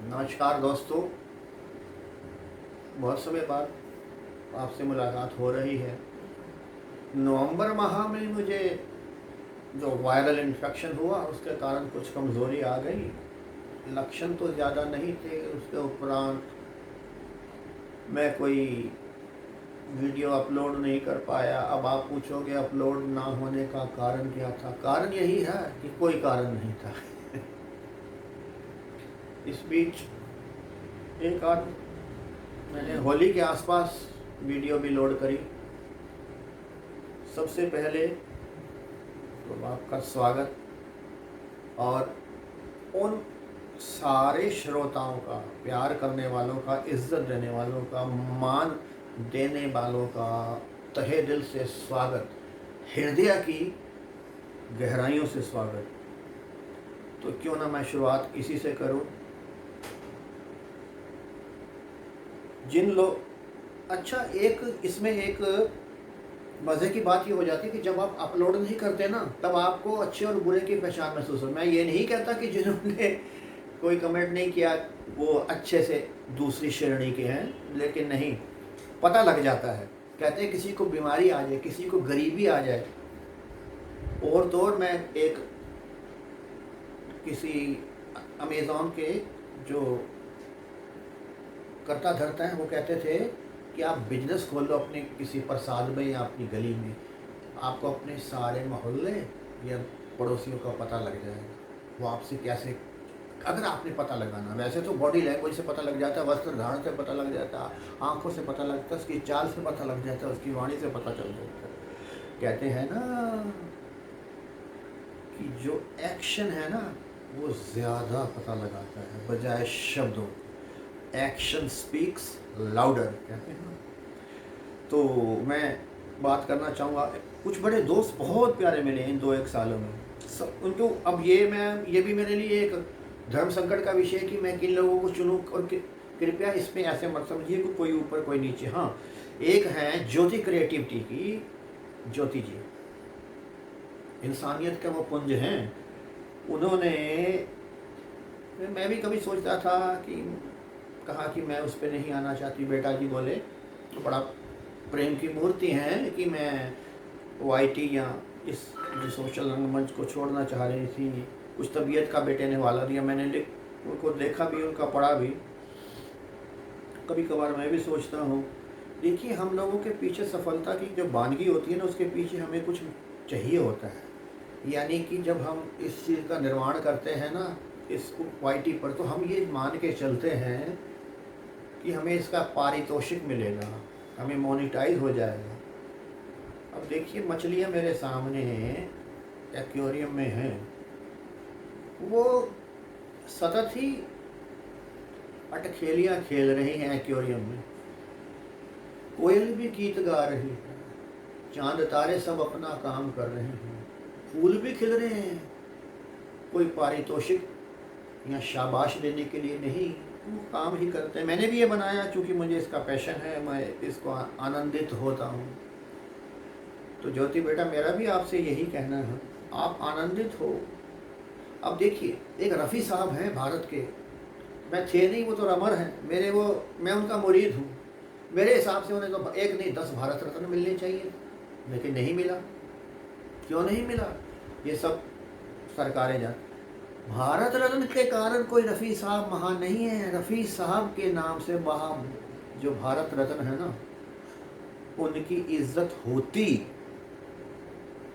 नमस्कार दोस्तों, बहुत समय बाद आपसे मुलाकात हो रही है। नवंबर माह में मुझे जो वायरल इन्फेक्शन हुआ उसके कारण कुछ कमज़ोरी आ गई। लक्षण तो ज़्यादा नहीं थे। उसके उपरांत मैं कोई वीडियो अपलोड नहीं कर पाया। अब आप पूछोगे अपलोड ना होने का कारण क्या था? कारण यही है कि कोई कारण नहीं था। इस बीच एक आध मैंने होली के आसपास वीडियो भी लोड करी। सबसे पहले तो आपका स्वागत और उन सारे श्रोताओं का, प्यार करने वालों का, इज्जत देने वालों का, मान देने वालों का तहे दिल से स्वागत, हृदय की गहराइयों से स्वागत। तो क्यों ना मैं शुरुआत इसी से करूं। जिन लोग अच्छा, एक इसमें एक मज़े की बात ये हो जाती है कि जब आप अपलोड नहीं करते ना, तब आपको अच्छे और बुरे की पहचान महसूस हो। मैं ये नहीं कहता कि जिन्होंने कोई कमेंट नहीं किया वो अच्छे से दूसरी श्रेणी के हैं, लेकिन नहीं, पता लग जाता है। कहते हैं किसी को बीमारी आ जाए, किसी को गरीबी आ जाए, और तो और मैं एक किसी अमेज़ॉन के जो करता धरता है वो कहते थे कि आप बिजनेस खोल लो अपने किसी प्रसाद में या अपनी गली में, आपको अपने सारे मोहल्ले या पड़ोसियों का पता लग जाएगा। वो आपसे कैसे, अगर आपने पता लगाना, वैसे तो बॉडी लैंग्वेज से पता लग जाता है, वस्त्र धारण से पता लग जाता है, आंखों से पता लगता है, उसकी चाल से पता लग जाता है, उसकी वाणी से पता चल जाता है। कहते हैं ना कि जो एक्शन है ना वो ज़्यादा पता लगाता है बजाय शब्दों। एक्शन स्पीक्स लाउडर कहते हैं ना। तो मैं बात करना चाहूँगा, कुछ बड़े दोस्त बहुत प्यारे मिले इन 2-1 सालों में। उनको अब ये भी मेरे लिए एक धर्म संकट का विषय है कि मैं किन लोगों को चुनूँ, और कृपया इसमें ऐसे मत समझिए कि कोई ऊपर कोई नीचे। हाँ, एक है ज्योति क्रिएटिविटी की ज्योति जी, इंसानियत के वो पुंज हैं। उन्होंने, मैं भी कभी सोचता था कि कहा कि मैं उस पर नहीं आना चाहती। बेटा जी बोले तो बड़ा प्रेम की मूर्ति हैं कि मैं वाईटी या इस जो सोशल रंगमंच को छोड़ना चाह रही थी। कुछ तबीयत का बेटे ने हवाला दिया, मैंने उनको देखा भी, उनका पढ़ा भी। कभी कभार मैं भी सोचता हूँ, देखिए हम लोगों के पीछे सफलता की जो वानगी होती है ना, उसके पीछे हमें कुछ चाहिए होता है। यानी कि जब हम इस चीज़ का निर्माण करते हैं ना इस वाईटी पर, तो हम ये मान के चलते हैं कि हमें इसका पारितोषिक मिलेगा, हमें मोनेटाइज हो जाएगा। अब देखिए मछलियाँ मेरे सामने एक्वेरियम में हैं, वो सतत ही अटखेलियाँ खेल रही हैं एक्वेरियम में। कोयल भी गीत गा रही है, चांद तारे सब अपना काम कर रहे हैं, फूल भी खिल रहे हैं। कोई पारितोषिक या शाबाश देने के लिए नहीं, वो काम ही करते हैं। मैंने भी ये बनाया क्योंकि मुझे इसका पैशन है, मैं इसको आनंदित होता हूँ। तो ज्योति बेटा, मेरा भी आपसे यही कहना है, आप आनंदित हो। अब देखिए, एक रफ़ी साहब हैं भारत के, मैं थे नहीं, वो तो अमर हैं मेरे, वो मैं उनका मुरीद हूँ। मेरे हिसाब से उन्हें तो 1 नहीं 10 भारत रत्न मिलने चाहिए, लेकिन नहीं मिला। क्यों नहीं मिला? ये सब सरकारें जान। भारत रत्न के कारण कोई रफ़ी साहब महान नहीं है। रफ़ी साहब के नाम से वहाँ जो भारत रत्न है ना, उनकी इज्जत होती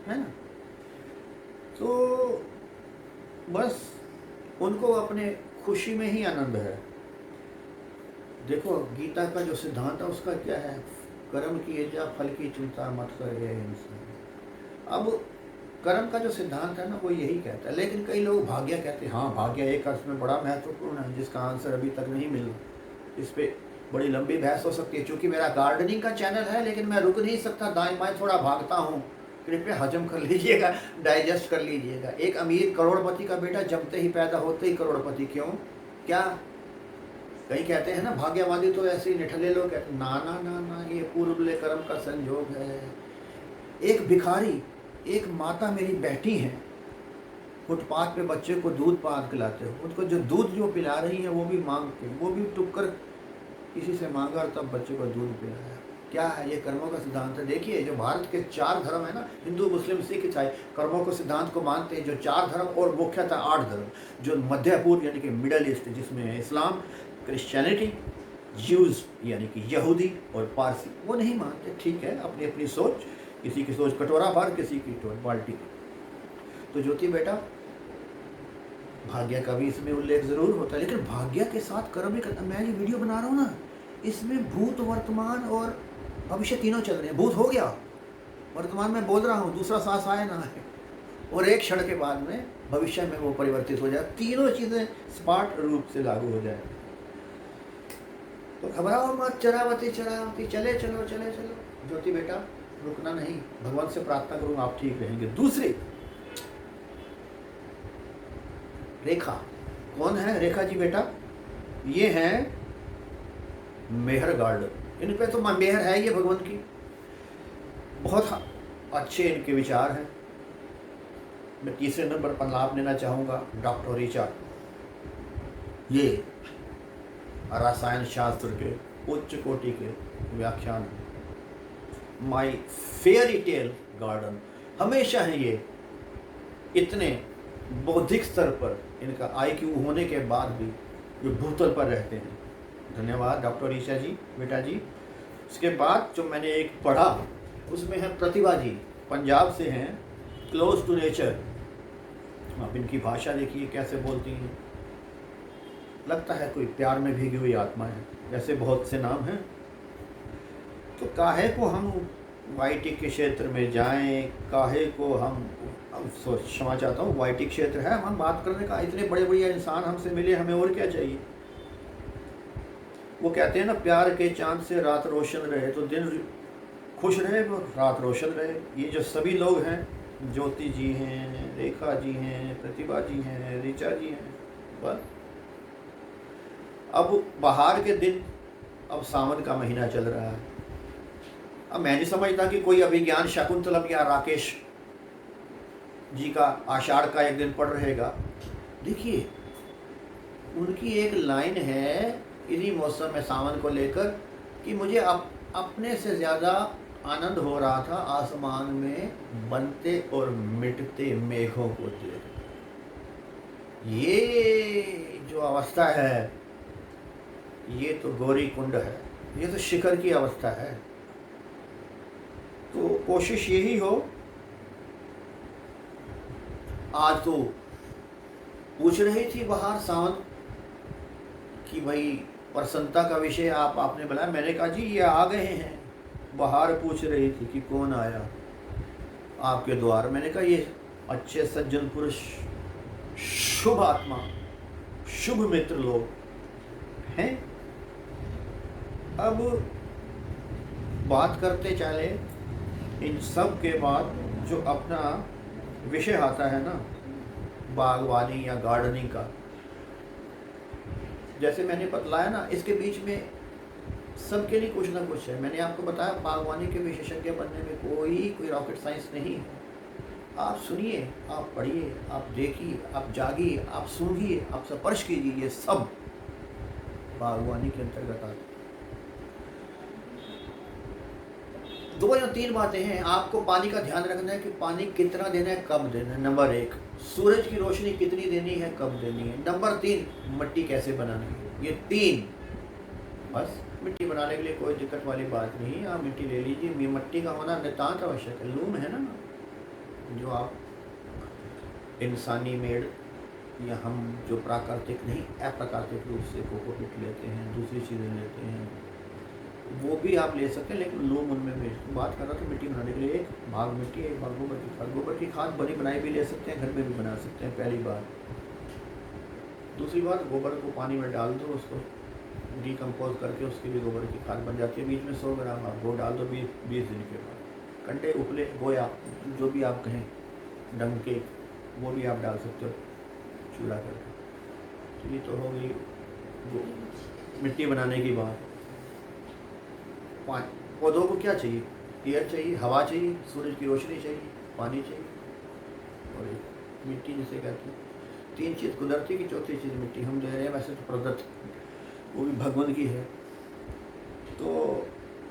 है ना। तो बस उनको अपने खुशी में ही आनंद है। देखो गीता का जो सिद्धांत है उसका क्या है, कर्म किए जा फल की चिंता मत कर ये इंसान। अब कर्म का जो सिद्धांत है ना वो यही कहता है, लेकिन कई लोग भाग्य कहते हैं। हाँ, भाग्य एक अर्थ में बड़ा महत्वपूर्ण है, जिसका आंसर अभी तक नहीं मिला। इस पर बड़ी लंबी बहस हो सकती है। चूँकि मेरा गार्डनिंग का चैनल है, लेकिन मैं रुक नहीं सकता, दाएं बाएं थोड़ा भागता हूँ। कृपया हजम कर लीजिएगा, डाइजेस्ट कर लीजिएगा। एक अमीर करोड़पति का बेटा जमते ही पैदा होते ही करोड़पति क्यों? क्या कहीं कहते हैं ना भाग्यवादी तो ऐसे ही निठल्ले लोग कहते, ना ना ना ना, ये पूर्वले कर्म का संयोग है। एक भिखारी, एक माता मेरी बेटी हैं, फुटपाथ पे बच्चे को दूध पान खिलाते हो, उनको जो दूध जो पिला रही है वो भी मांग के, वो भी टुक्कर किसी से मांगा और तब बच्चे को दूध पिलाया। क्या है ये? कर्मों का सिद्धांत है। देखिए जो भारत के 4 धर्म है ना, हिंदू मुस्लिम सिख ईसाई, कर्मों के सिद्धांत को मानते हैं। जो 4 धर्म और मुख्यतः 8 धर्म, जो मध्य पूर्व यानी कि मिडल ईस्ट, जिसमें है इस्लाम, क्रिश्चियनिटी, ज्यूज यानी कि यहूदी और पारसी, वो नहीं मानते। ठीक है, अपनी अपनी सोच, किसी की सोच कटोरा भर, किसी की बाल्टी। तो ज्योति बेटा, भाग्य का भी इसमें उल्लेख जरूर होता है, लेकिन भाग्य के साथ कर्म भी करता। मैं ये वीडियो बना रहा हूँ ना, इसमें भूत, वर्तमान और भविष्य तीनों चल रहे हैं। भूत हो गया, वर्तमान में बोल रहा हूँ, दूसरा सांस आए ना आए, और एक क्षण के बाद में भविष्य में वो परिवर्तित हो जाए। तीनों चीजें स्पष्ट रूप से लागू हो जाए। तो घबराओ मत, चरावती चरावती, चले चलो चले चलो। ज्योति बेटा रुकना नहीं, भगवान से प्रार्थना करूँ आप ठीक रहेंगे। दूसरी रेखा, कौन है रेखा जी बेटा? ये है मेहर गार्डन। इन पे तो मेहर है ये भगवान की, बहुत अच्छे इनके विचार हैं। मैं तीसरे नंबर पर लाभ लेना चाहूँगा डॉक्टर ऋचा। ये रसायन शास्त्र के उच्च कोटि के व्याख्यान हैं। माई फेयरी टेल गार्डन, हमेशा है ये इतने बौद्धिक स्तर पर, इनका IQ होने के बाद भी जो भूतल पर रहते हैं। धन्यवाद डॉक्टर ऋचा जी बेटा जी। उसके बाद जो मैंने एक पढ़ा उसमें है प्रतिभा जी, पंजाब से हैं, क्लोज टू नेचर। आप इनकी भाषा देखिए कैसे बोलती हैं, लगता है कोई प्यार में भीगी हुई आत्मा है। जैसे बहुत से नाम हैं। तो काहे को हम YT के क्षेत्र में जाएं, काहे को हम क्षमा चाहता हूँ, YT क्षेत्र है, हम बात करने का, इतने बड़े बड़े इंसान हमसे मिले, हमें और क्या चाहिए। वो कहते हैं ना, प्यार के चांद से रात रोशन रहे, तो दिन खुश रहे वो रात रोशन रहे। ये जो सभी लोग हैं, ज्योति जी हैं, रेखा जी हैं, प्रतिभा जी हैं, ऋचा जी हैं, बस अब बाहर के दिन, अब सावन का महीना चल रहा है। अब मैं नहीं समझता कि कोई अभिज्ञान शकुंतलम या राकेश जी का आषाढ़ का एक दिन पढ़ रहेगा। देखिए उनकी एक लाइन है इसी मौसम में सावन को लेकर कि मुझे अपने से ज़्यादा आनंद हो रहा था आसमान में बनते और मिटते मेघों को देख। ये जो अवस्था है, ये तो गौरी कुंड है, ये तो शिखर की अवस्था है। तो कोशिश यही हो, आज तो पूछ रही थी बाहर सावन कि भाई प्रसन्नता का विषय आपने बुलाया। मैंने कहा जी ये आ गए हैं। बाहर पूछ रही थी कि कौन आया आपके द्वार। मैंने कहा ये अच्छे सज्जन पुरुष, शुभ आत्मा, शुभ मित्र लोग हैं। अब बात करते चले इन सब के बाद जो अपना विषय आता है ना, बागवानी या गार्डनिंग का, जैसे मैंने बतलाया ना, इसके बीच में सबके लिए कुछ ना कुछ है। मैंने आपको बताया बागवानी के विशेषज्ञ बनने में कोई रॉकेट साइंस नहीं है। आप सुनिए, आप पढ़िए, आप देखिए, आप जागिए, आप सूंघिए, आप स्पर्श कीजिए, ये सब बागवानी के अंतर्गत आते हैं। 2 या 3 बातें हैं आपको पानी का ध्यान रखना है कि पानी कितना देना है, कब देना है। नंबर 1, सूरज की रोशनी कितनी देनी है, कब देनी है। नंबर 3, मिट्टी कैसे बनानी है। ये 3 बस। मिट्टी बनाने के लिए कोई दिक्कत वाली बात नहीं है, आप मिट्टी ले लीजिए। मिट्टी का होना नितांत आवश्यक है। लूम है ना, जो आप इंसानी मेड या हम जो प्राकृतिक नहीं अप्राकृतिक रूप से कोकोपीट लेते हैं, दूसरी चीज़ें लेते हैं, वो भी आप ले सकते हैं, लेकिन लूम उनमें भी बात कर रहा था। मिट्टी बनाने के लिए एक भाग मिट्टी, एक भाग गोबर की खाद। गोबर की खाद बनी बनाई भी ले सकते हैं, घर में भी बना सकते हैं, पहली बात। दूसरी बात, गोबर को पानी में डाल दो, उसको डिकम्पोज करके उसकी भी गोबर की खाद बन जाती है। बीच में 100 ग्राम आप वो डाल दो 20 दिन के बाद। कंडे, उपले, गोया, जो भी आप कहें, डंके, वो भी आप डाल सकते हो चूड़ा करके। तो ये तो हो गई मिट्टी बनाने की बात। पौधों को क्या चाहिए? एयर चाहिए, हवा चाहिए, सूरज की रोशनी चाहिए, पानी चाहिए और मिट्टी जिसे कहते हैं। 3 चीज़ कुदरती की, चौथी चीज़ मिट्टी हम दे रहे हैं, वैसे तो प्रदत्त वो भी भगवान की है। तो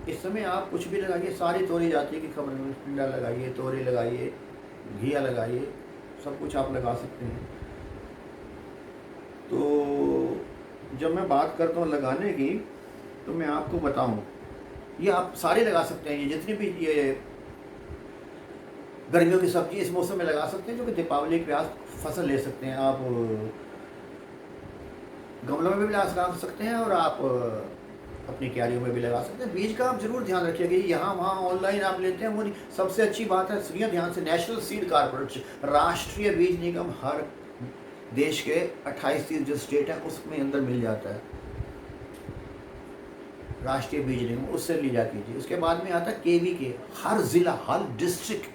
इस समय आप कुछ भी लगाइए, सारी तोड़ी जाती है कि खबर में, पिंडा लगाइए, तोरी लगाइए, घिया लगाइए, सब कुछ आप लगा सकते हैं। तो जब मैं बात करता हूँ लगाने की, तो मैं आपको बताऊँ, ये आप सारे लगा सकते हैं। ये जितनी भी ये गर्मियों की सब्जी इस मौसम में लगा सकते हैं, जो कि दीपावली के बाद फसल ले सकते हैं। आप गमलों में भी लगा सकते हैं और आप अपनी क्यारियों में भी लगा सकते हैं। बीज का आप जरूर ध्यान रखिएगा, यहाँ वहाँ ऑनलाइन आप लेते हैं वो नहीं। सबसे अच्छी बात है, सुनिए ध्यान से, नेशनल सीड कॉर्पोरेशन, राष्ट्रीय बीज निगम, हर देश के 28 जो स्टेट है उसमें अंदर मिल जाता है राष्ट्रीय बीज निगम, उससे लीजा कीजिए। उसके बाद में आता है KVK, हर जिला, हर डिस्ट्रिक्ट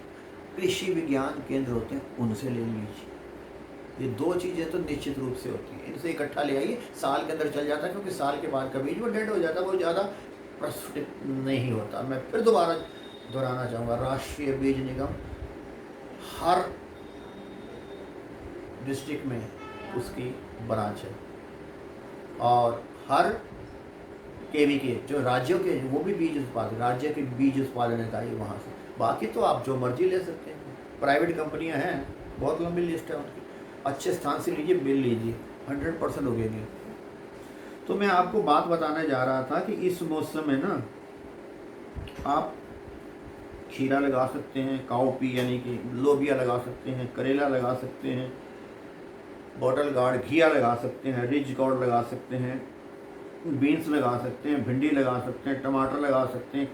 कृषि विज्ञान केंद्र होते हैं, उनसे ले लीजिए। ये 2 चीज़ें तो निश्चित रूप से होती हैं, इनसे इकट्ठा ले आइए, साल के अंदर चल जाता है, क्योंकि साल के बाद का बीज वो डेड हो जाता है, वो ज़्यादा प्रस्फुटित नहीं होता। मैं फिर दोबारा दोहराना चाहूँगा, राष्ट्रीय बीज निगम हर डिस्ट्रिक्ट में उसकी ब्रांच है, और हर KVK जो राज्यों के, वो भी बीज उत्पादन, राज्य के बीज उत्पादन इकाई वहाँ से। बाकी तो आप जो मर्जी ले सकते हैं, प्राइवेट कंपनियां हैं, बहुत लंबी लिस्ट है उनकी, अच्छे स्थान से लीजिए, बिल लीजिए, 100% उगेंगे। तो मैं आपको बात बताने जा रहा था कि इस मौसम में ना आप खीरा लगा सकते हैं, काउपी यानी कि लोबिया लगा सकते हैं, करेला लगा सकते हैं, बॉटल गार्ड, घिया लगा सकते हैं, रिज गार्ड लगा सकते हैं, बीन्स लगा सकते हैं, भिंडी लगा सकते हैं, टमाटर लगा सकते हैं,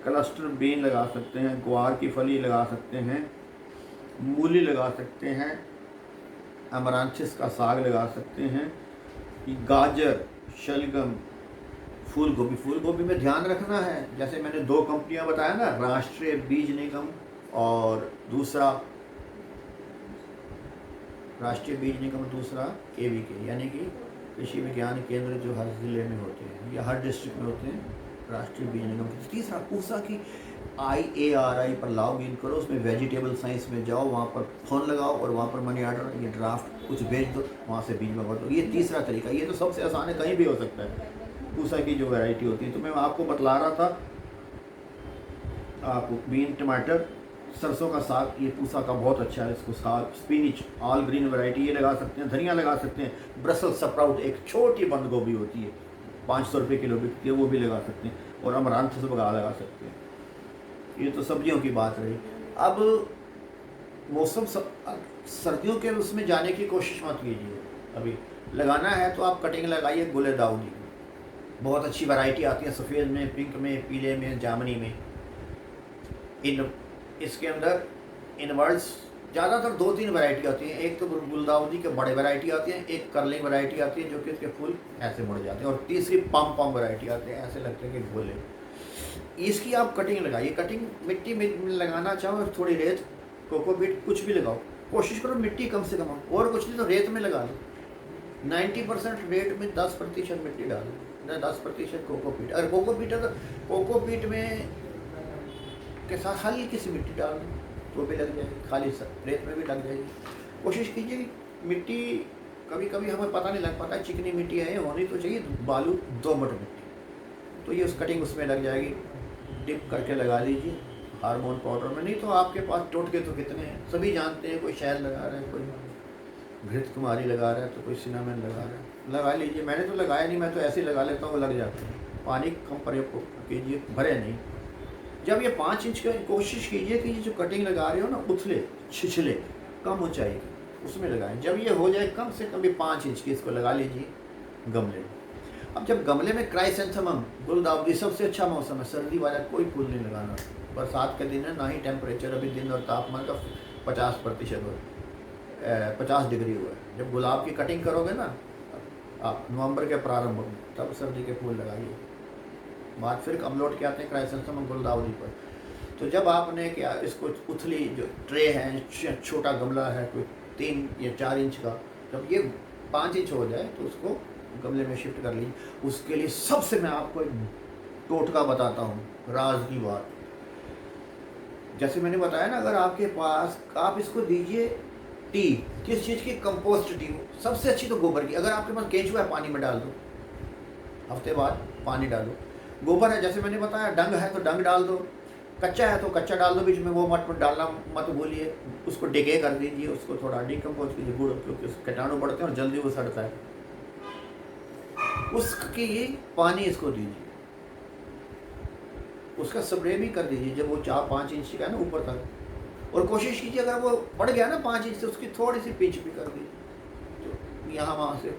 क्लस्टर बीन लगा सकते हैं, ग्वार की फली लगा सकते हैं, मूली लगा सकते हैं, अमरांथिस का साग लगा सकते हैं, गाजर, शलगम, फूल गोभी। फूल गोभी में ध्यान रखना है, जैसे मैंने 2 कंपनियां बताया ना, राष्ट्रीय बीज निगम और दूसरा राष्ट्रीय बीज निगम, दूसरा KVK यानी कि कृषि विज्ञान केंद्र, जो हर जिले में होते हैं या हर डिस्ट्रिक्ट में होते हैं, राष्ट्रीय बीज निगम। तीसरा पूसा की IARI पर लॉग इन करो, उसमें वेजिटेबल साइंस में जाओ, वहाँ पर फ़ोन लगाओ और वहाँ पर मनी ऑर्डर, ये ड्राफ्ट कुछ भेज दो, वहाँ से बीज मंगवा दो। ये तीसरा तरीका, ये तो सबसे आसान है, कहीं भी हो सकता है। पूसा की जो वैरायटी होती है, तो मैं आपको बतला रहा था, आप बीन, टमाटर, सरसों का साग, ये पूसा का बहुत अच्छा है, इसको साग, स्पिनिच, ऑल ग्रीन वैरायटी ये लगा सकते हैं, धनिया लगा सकते हैं, ब्रसल स्प्राउट, एक छोटी बंद गोभी होती है, 500 रुपये किलो बिकती है, वो भी लगा सकते हैं, और अमरांथस वगैरह लगा सकते हैं। ये तो सब्जियों की बात रही। अब मौसम सर्दियों के उसमें जाने की कोशिश मत कीजिए, अभी लगाना है तो आप कटिंग लगाइए गुलदाउदी, बहुत अच्छी वैरायटी आती है, सफ़ेद में, पिंक में, पीले में, जामनी में। इसके अंदर इनवर्ड्स ज़्यादातर 2-3 वैरायटी आती हैं, एक तो गुलदाउदी के बड़े वैरायटी आती है, एक करलिंग वैरायटी आती है जो कि इसके फूल ऐसे मुड़ जाते हैं, और तीसरी पम पम वैरायटी आती है, ऐसे लगते हैं कि गोले। इसकी आप कटिंग लगाइए, कटिंग मिट्टी में लगाना चाहो, थोड़ी रेत, कोकोपीट, कुछ भी लगाओ, कोशिश करो मिट्टी कम से कम हो, और कुछ नहीं तो रेत में लगा लो। 90% रेत में 10% मिट्टी डालो, 10% कोकोपीट। अगर कोकोपीट है तो कोकोपीट में के साथ हल्की सी मिट्टी डाल दो तो भी लग जाएगी, खाली रेत में भी लग जाएगी। कोशिश कीजिए मिट्टी, कभी कभी हमें पता नहीं लग पाता है, चिकनी मिट्टी है, होनी तो चाहिए बालू, दोमट मिट्टी, तो ये उस कटिंग उसमें लग जाएगी। डिप करके लगा लीजिए हार्मोन पाउडर में, नहीं तो आपके पास टोटके तो कितने हैं, सभी जानते हैं, कोई शहद लगा रहा है, कोई घृत कुमारी लगा रहा है, तो कोई सिनामन लगा रहा है, लगा लीजिए। मैंने तो लगाया नहीं, मैं तो ऐसे ही लगा लेता हूँ, लग जाते हैं। पानी कम प्रयोग कीजिए, भरे नहीं। जब ये 5 इंच का, कोशिश कीजिए कि ये जो कटिंग लगा रहे हो ना, उथले छिछले, कम ऊंचाई की, उसमें लगाएं। जब ये हो जाए कम से कम 5 इंच की, इसको लगा लीजिए गमले में। अब जब गमले में क्राइसेंथेमम, गुलदाउदी सबसे अच्छा मौसम है, सर्दी वाला कोई फूल नहीं लगाना, बरसात के दिन है, ना ही टेम्परेचर अभी दिन और तापमान का 50% हो, 50 डिग्री हुआ है। जब गुलाब की कटिंग करोगे ना आप नवंबर के प्रारंभ में, तब सर्दी के फूल लगाइए। बाद फिर हम लौट के आते हैं क्राइसेंथेमम गुलदाउदी पर। तो जब आपने क्या, इसको उथली जो ट्रे है, छोटा गमला है कोई 3 या 4 इंच का, जब ये 5 इंच हो जाए तो उसको गमले में शिफ्ट कर लीजिए। उसके लिए सबसे मैं आपको एक टोटका बताता हूँ, राज की बात। जैसे मैंने बताया ना, अगर आपके पास, आप इसको दीजिए टी, किस चीज़ की? Compost T. सबसे अच्छी तो गोबर की। अगर आपके पास केंचुआ है, पानी में डाल दो, हफ्ते बाद पानी डालो। गोबर है, जैसे मैंने बताया, डंग है तो डंग डाल दो, कच्चा है तो कच्चा डाल दो, बीच में वो मत डालना मत भूलिए। उसको डिके कर दीजिए, उसको थोड़ा डिकम्पोज कीजिए, गुड़, क्योंकि उसके कीटाणु बढ़ते हैं और जल्दी वो सड़ता है। उसकी पानी इसको दीजिए, उसका स्प्रे भी कर दीजिए जब वो 4-5 इंच का है ना ऊपर तक। और कोशिश कीजिए अगर वो बढ़ गया ना 5 इंच से, उसकी थोड़ी सी पिंच भी कर दीजिए, तो यहाँ वहाँ से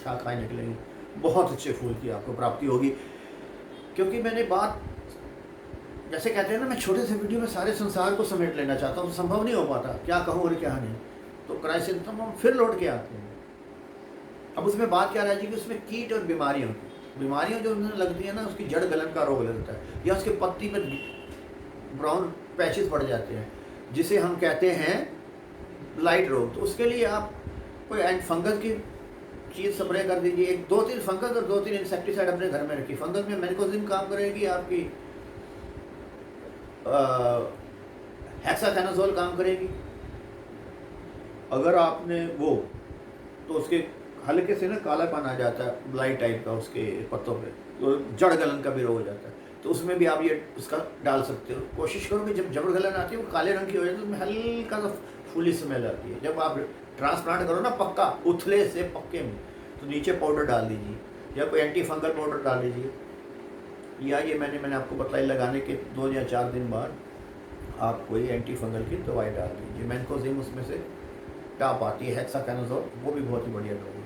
शाखाएं निकलेंगी, बहुत अच्छे फूल की आपको प्राप्ति होगी। क्योंकि मैंने बात, जैसे कहते हैं ना, मैं छोटे से वीडियो में सारे संसार को समेट लेना चाहता हूँ, संभव नहीं हो पाता, क्या कहूँ और क्या नहीं। तो क्राइसिस हम फिर लौट के आते हैं। अब उसमें बात क्या रह जाएगी, उसमें कीट और बीमारियाँ जो उन्हें लगती है ना, उसकी जड़ गलन का रोग लगता है, या उसके पत्ती में ब्राउन पैचेस पड़ जाते हैं, जिसे हम कहते हैं लाइट रोग। तो उसके लिए आप कोई एंड फंगस की चीज़ स्प्रे कर दीजिए। 2-3 फंगस और 2-3 इंसेक्टिसाइड अपने घर में रखिए। फंगस में मैनकोजिम काम करेगी, आपकी हेक्साथेनाजोल काम करेगी। अगर आपने वो, तो उसके हल्के से ना कालापन आ जाता है, ब्लाइट टाइप का उसके पत्तों पे, तो जड़ गलन का भी रोग हो जाता है, तो उसमें भी आप ये उसका डाल सकते हो। कोशिश करो कि जब जड़ गलन आती है वो काले रंग की हो जाती है, तो उसमें हल्का सा फूली स्मेल आती है। जब आप ट्रांसप्लांट करो ना पक्का, उथले से पक्के में, तो नीचे पाउडर डाल दीजिए, या कोई एंटी फंगल पाउडर डाल दीजिए, या ये मैंने आपको बताई, लगाने के 2 या 4 दिन बाद आप कोई एंटी फंगल की दवाई डाल दीजिए। मैनकोजिम उसमें से टाप आती है, हेक्साथेनाजोल, वो भी बहुत ही बढ़िया दवाई है।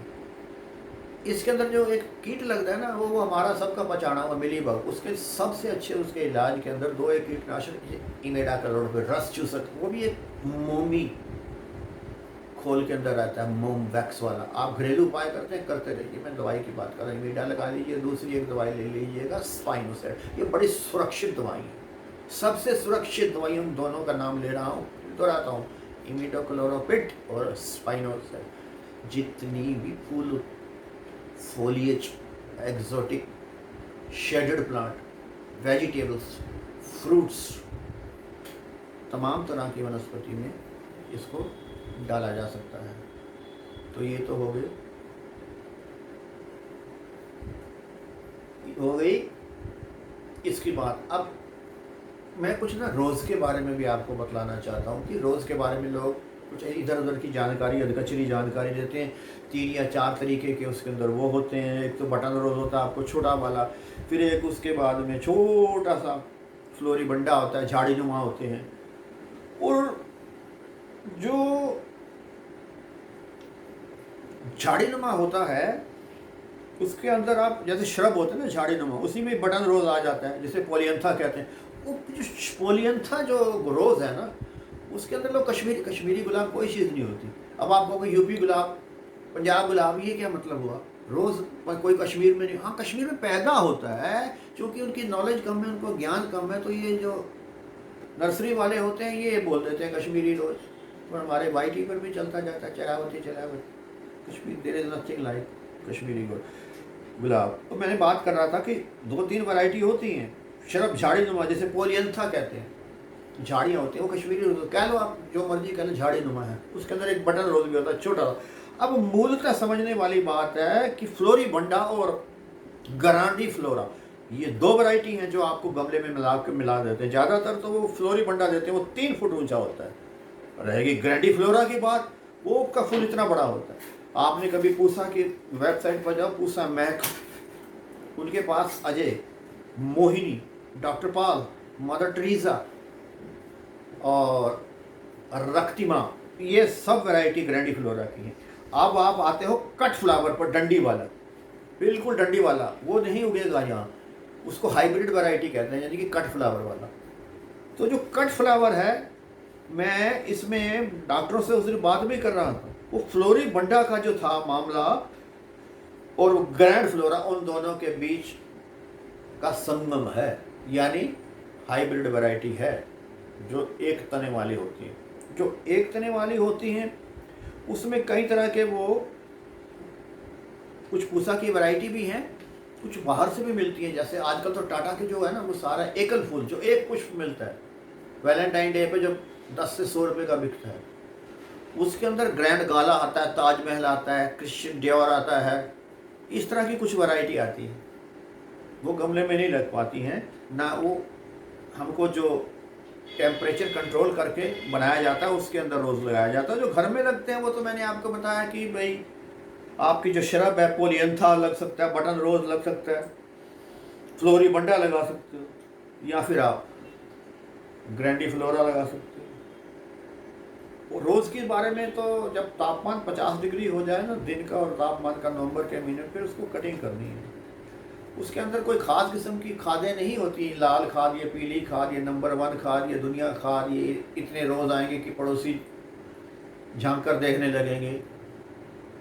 इसके अंदर जो एक कीट लगता है ना, वो हमारा सबका पहचाना हुआ मिलीबग, उसके सबसे अच्छे उसके इलाज के अंदर 2 एक कीटनाशक इमेडा करोड़ पे रस चूसक, वो भी एक मोमी खोल के अंदर रहता है, मोम वैक्स वाला। आप घरेलू उपाय करते हैं, करते रहिए। मैं दवाई की बात कर रहा हूँ, इमेडा लगा लीजिए, दूसरी एक दवाई ले लीजिएगा स्पाइनोसेट। ये बड़ी सुरक्षित दवाई है, सबसे सुरक्षित दवाई उन दोनों का नाम ले रहा हूँ, दोहराता हूँ, इमिडाक्लोप्रिड और स्पाइनोसेट। जितनी भी फूल, foliage, exotic, shaded plant, vegetables, fruits, तमाम तरह की वनस्पति में इसको डाला जा सकता है। तो ये तो हो गई इसकी बात। अब मैं कुछ ना रोज़ के बारे में भी आपको बतलाना चाहता हूँ कि रोज़ के बारे में लोग कुछ इधर उधर की जानकारी, अधकचरी जानकारी देते हैं। 3 या 4 तरीके के उसके अंदर वो होते हैं। एक तो बटन रोज़ होता है आपको छोटा वाला, फिर एक उसके बाद में छोटा सा फ्लोरिबंडा होता है, झाड़ी नुमा होते हैं। और जो झाड़ी नुमा होता है उसके अंदर आप, जैसे श्रब होते हैं ना झाड़ी नुमा, उसी में बटन रोज़ आ जाता है, जिसे पोलियंथा कहते हैं। वो जो पोलियंथा जो रोज़ है ना, उसके अंदर लोग कश्मीरी गुलाब कोई चीज़ नहीं होती। अब आप कहोगे यूपी गुलाब, पंजाब गुलाब, ये क्या मतलब हुआ? रोज़ कोई कश्मीर में नहीं। हाँ, कश्मीर में पैदा होता है, क्योंकि उनकी नॉलेज कम है, उनको ज्ञान कम है, तो ये जो नर्सरी वाले होते हैं ये बोल देते हैं कश्मीरी रोज़। पर हमारे वाईटी पर भी चलता जाता है, चरावती Kashmir, there is nothing like Kashmiri gulab. तो मैंने बात कर रहा था कि 2-3 वैरायटी होती हैं शरब झाड़ी नुमा, जैसे पोलियंथा कहते हैं, झाड़ियाँ होती हैं, वो कश्मीरी रोज़ कह लो, आप जो मर्जी कह लो, झाड़ी नुमा है। उसके अंदर एक बटन रोज़ भी होता है, छोटा। अब मूलतः समझने वाली बात है कि फ्लोरिबंडा और ग्रांडी फ्लोरा, ये 2 वैरायटी हैं जो आपको गमले में मिला देते हैं। ज़्यादातर तो वो फ्लोरिबंडा देते हैं, वो 3 फुट ऊंचा होता है। रहेगी ग्रैंडी फ्लोरा की बात, वो का फूल इतना बड़ा होता है। आपने कभी पूसा की वेबसाइट पर जाओ, पूसा महक, उनके पास अजय, मोहिनी, डॉक्टर पाल, मदर टेरेसा और रक्तिमा, ये सब वैरायटी ग्रैंडी फ्लोरा की है। अब आप आते हो कट फ्लावर पर, डंडी वाला, बिल्कुल डंडी वाला, वो नहीं उगेगा यहाँ, उसको हाइब्रिड वैरायटी कहते हैं, यानी कि कट फ्लावर वाला। तो जो कट फ्लावर है, मैं इसमें डॉक्टरों से उस दिन बात भी कर रहा था, वो फ्लोरिबंडा का जो था मामला और ग्रैंड फ्लोरा, उन दोनों के बीच का संगम है, यानी हाइब्रिड वैरायटी है, जो एक तने वाली होती है। जो एक तने वाली होती हैं उसमें कई तरह के, वो कुछ पूसा की वैरायटी भी हैं, कुछ बाहर से भी मिलती है। जैसे आजकल तो टाटा के जो है ना, वो सारा एकल फूल, जो एक पुष्प मिलता है, वैलेंटाइन डे पे जो 10 से 100 रुपये का बिकता है, उसके अंदर ग्रैंड गाला आता है, ताजमहल आता है, क्रिश्चियन डियोर आता है, इस तरह की कुछ वैरायटी आती है। वो गमले में नहीं लग पाती हैं ना, वो हमको जो टेम्परेचर कंट्रोल करके बनाया जाता है उसके अंदर रोज़ लगाया जाता है। जो घर में लगते हैं वो तो मैंने आपको बताया कि भाई आपकी जो शरब है पोलियंथा लग सकता है, बटन रोज़ लग सकता है, फ्लोरीबंडा लगा सकते हो, या फिर आप ग्रैंडीफ्लोरा लगा सकते हो। और रोज़ के बारे में तो जब तापमान 50 डिग्री हो जाए ना दिन का, और तापमान का नवंबर के महीने, फिर उसको कटिंग करनी है। उसके अंदर कोई ख़ास किस्म की खादें नहीं होती, लाल खाद, ये पीली खाद, ये नंबर 1 खाद, ये दुनिया खाद, ये इतने रोज़ आएंगे कि पड़ोसी झांक कर देखने लगेंगे,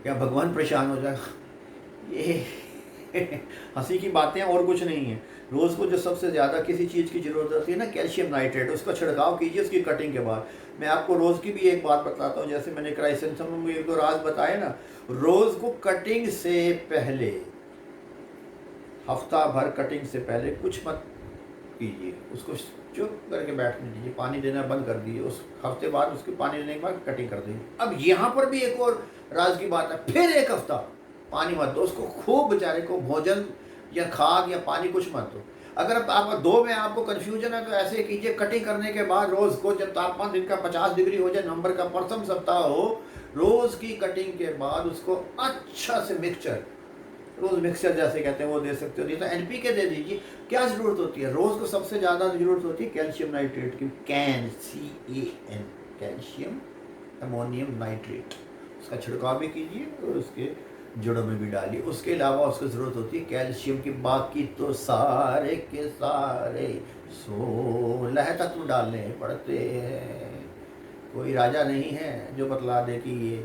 क्या भगवान परेशान हो जाएगा। ये हंसी की बातें और कुछ नहीं है। रोज़ को जो सबसे ज़्यादा किसी चीज़ की ज़रूरत होती है ना, कैल्शियम नाइट्रेट, उसका छिड़काव कीजिए उसकी कटिंग के बाद। मैं आपको रोज़ की भी एक बात बताता हूँ, जैसे मैंने क्राइसेंथेमम में 1-2 राज बताए ना। रोज़ को कटिंग से पहले, हफ्ता भर कटिंग से पहले कुछ मत कीजिए, उसको चुप करके बैठने दीजिए, पानी देना बंद कर दीजिए। उस हफ्ते बाद उसके पानी देने के बाद कटिंग कर दीजिए। अब यहाँ पर भी एक और राज की बात है, फिर एक हफ्ता पानी मत दो उसको, खूब बेचारे को भोजन या खाद या पानी कुछ मत दो। अगर आप दो में आपको कन्फ्यूजन है तो ऐसे कीजिए, कटिंग करने के बाद रोज़ को जब तापमान दिन का 50 डिग्री हो जाए, नवंबर का प्रथम सप्ताह हो, रोज़ की कटिंग के बाद उसको अच्छा से मिक्सचर, रोज़ मिक्सचर जैसे कहते हैं वो दे सकते हो, नहीं तो एनपीके दे दीजिए। क्या ज़रूरत होती है रोज़ को? सबसे ज़्यादा ज़रूरत होती है कैल्शियम नाइट्रेट की, CAN, कैल्शियम अमोनियम नाइट्रेट। उसका छिड़काव भी कीजिए और उसके जड़ों में भी डालिए। उसके अलावा उसको ज़रूरत होती है कैल्शियम की, बाकी तो सारे के सारे 16 तत्व डालने पड़ते हैं। कोई राजा नहीं है जो बतला दे कि ये।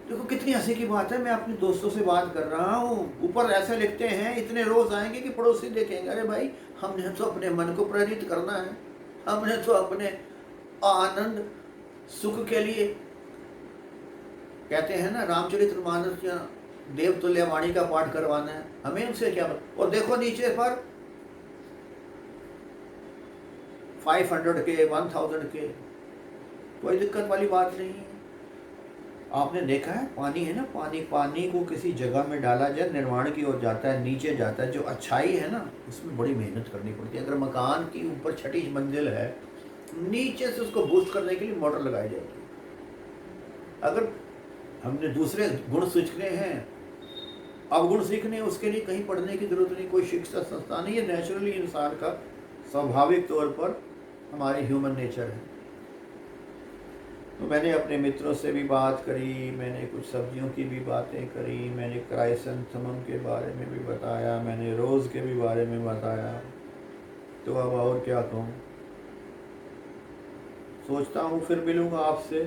देखो कितनी हंसी की बात है, मैं अपने दोस्तों से बात कर रहा हूँ, ऊपर ऐसे लिखते हैं इतने रोज़ आएंगे कि पड़ोसी देखेंगे। अरे भाई, हमने तो अपने मन को प्रेरित करना है, हमने तो अपने आनंद सुख के लिए, कहते हैं ना रामचरितमानस या देवतुल्य वाणी का पाठ करवाना है, हमें उनसे क्या मतलब। और देखो नीचे पर 500 के 1000 के, कोई दिक्कत वाली बात नहीं है। आपने देखा है पानी है ना, पानी को किसी जगह में डाला जाए निर्माण की ओर जाता है, नीचे जाता है। जो अच्छाई है ना उसमें बड़ी मेहनत करनी पड़ती है। अगर मकान की ऊपर 6ठी मंजिल है, नीचे से उसको बूस्ट करने के लिए मोटर लगाई जाती है। अगर हमने दूसरे गुण सीखने हैं, अवगुण सीखने, उसके लिए कहीं पढ़ने की जरूरत नहीं, कोई शिक्षा संस्थान नहीं है। नेचुरली इंसान का स्वाभाविक तौर पर हमारे ह्यूमन नेचर है। तो मैंने अपने मित्रों से भी बात करी, मैंने कुछ सब्जियों की भी बातें करी, मैंने क्राइसेंथेमम के बारे में भी बताया, मैंने रोज़ के भी बारे में बताया। तो अब और क्या कहूँ, सोचता हूँ फिर मिलूँगा आपसे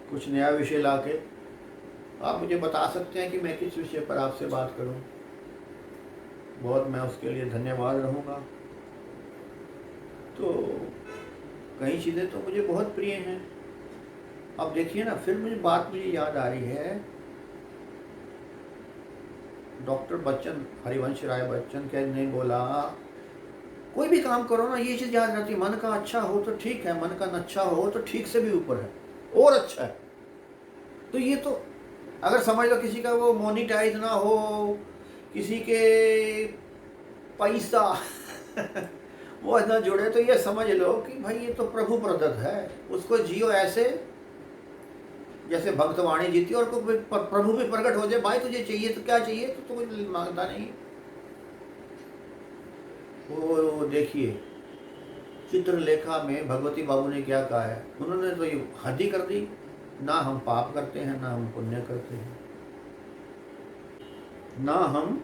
कुछ नया विषय लाके। आप मुझे बता सकते हैं कि मैं किस विषय पर आपसे बात करूं। बहुत मैं उसके लिए धन्यवाद रहूँगा। तो कई चीज़ें तो मुझे बहुत प्रिय हैं। अब देखिए ना, फिर मुझे याद आ रही है, डॉक्टर बच्चन, हरिवंश राय बच्चन के ने बोला, कोई भी काम करो ना, ये चीज़ याद रहती है, मन का अच्छा हो तो ठीक है, मन का अच्छा हो तो ठीक से भी ऊपर है और अच्छा है। तो ये तो अगर समझ लो किसी का वो मोनिटाइज ना हो, किसी के पैसा वो ना जुड़े, तो ये समझ लो कि भाई ये तो प्रभु प्रदत्त है। उसको जियो ऐसे जैसे भक्तवाणी जीती, और को प्रभु भी प्रकट हो जाए, भाई तुझे चाहिए तो क्या चाहिए, तो कुछ मांगता नहीं। वो देखिए चित्रलेखा में भगवती बाबू ने क्या कहा है, उन्होंने तो ये हद ही कर दी, ना हम पाप करते हैं ना हम पुण्य करते हैं, ना हम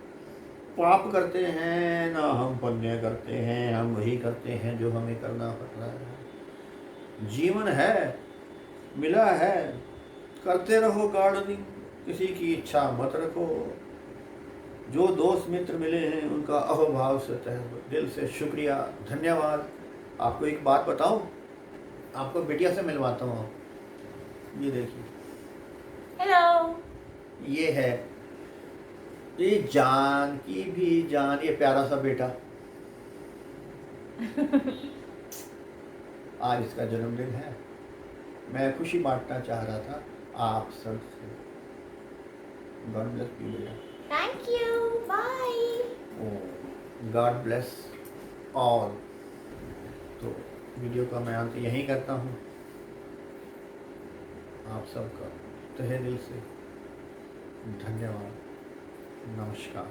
पाप करते हैं ना हम पुण्य करते हैं, हम वही करते हैं जो हमें करना पड़ता है। जीवन है, मिला है, करते रहो गार्डनिंग, किसी की इच्छा मत रखो। जो दोस्त मित्र मिले हैं उनका अहोभाव से दिल से शुक्रिया, धन्यवाद। आपको एक बात बताऊं, आपको बिटिया से मिलवाता हूँ। ये देखिए, हेलो। ये है, ये जान की भी जान, ये प्यारा सा बेटा आज इसका जन्मदिन है। मैं खुशी बांटना चाह रहा था आप सब से। गॉड ब्लेस यू बेटा। Thank you. Bye. God bless all. तो वीडियो का मैं अंत यहीं करता हूँ। आप सबका तहे दिल से धन्यवाद। नमस्कार।